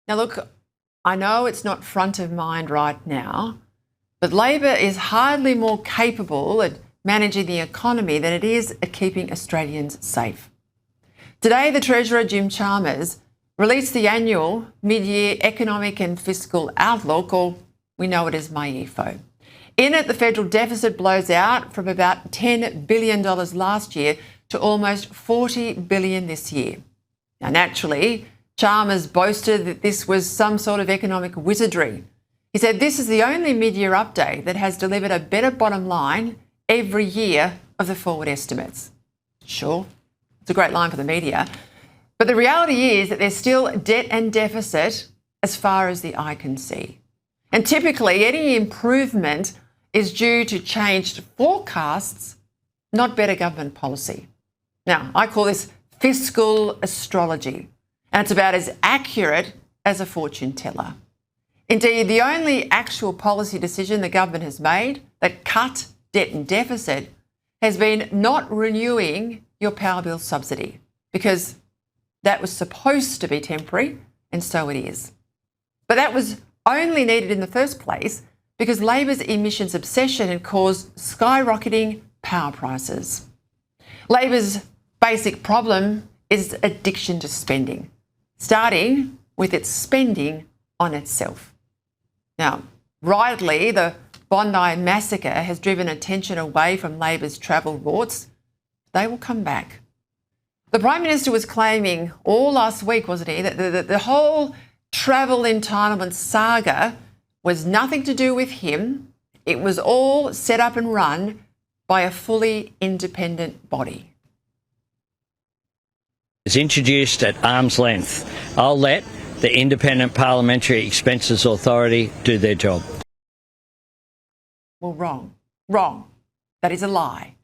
Now, look, I know it's not front of mind right now, but Labor is hardly more capable at managing the economy than it is at keeping Australians safe. Today, the Treasurer, Jim Chalmers, released the annual mid-year economic and fiscal outlook, or we know it as MYEFO. In it, the federal deficit blows out from about $10 billion last year to almost $40 billion this year. Now, naturally, Chalmers boasted that this was some sort of economic wizardry. He said this is the only mid-year update that has delivered a better bottom line every year of the forward estimates. Sure, it's a great line for the media, but the reality is that there's still debt and deficit as far as the eye can see. And typically, any improvement is due to changed forecasts, not better government policy. Now, I call this fiscal astrology, and it's about as accurate as a fortune teller. Indeed, the only actual policy decision the government has made that cut debt and deficit has been not renewing your power bill subsidy, because that was supposed to be temporary, and so it is. But that was only needed in the first place because Labor's emissions obsession had caused skyrocketing power prices. Labor's basic problem is addiction to spending, starting with its spending on itself. Now, rightly, the Bondi massacre has driven attention away from Labor's travel routes. They will come back. The Prime Minister was claiming all last week, wasn't he, that the whole travel entitlement saga was nothing to do with him. It was all set up and run by a fully independent body. It's introduced at arm's length. I'll let the Independent Parliamentary Expenses Authority do their job. Well, wrong. Wrong. That is a lie.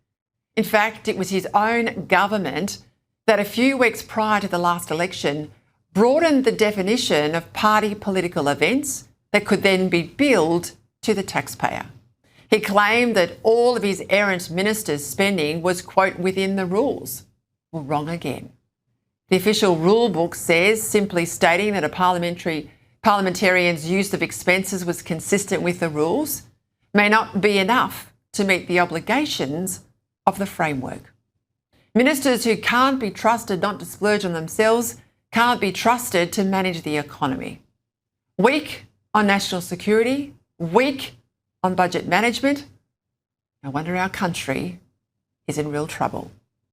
In fact, it was his own government that a few weeks prior to the last election broadened the definition of party political events that could then be billed to the taxpayer. He claimed that all of his errant ministers' spending was, quote, within the rules. Well, wrong again. The official rule book says, simply stating that a parliamentarian's use of expenses was consistent with the rules may not be enough to meet the obligations of the framework. Ministers who can't be trusted not to splurge on themselves can't be trusted to manage the economy. Weak on national security, weak on budget management. No wonder our country is in real trouble.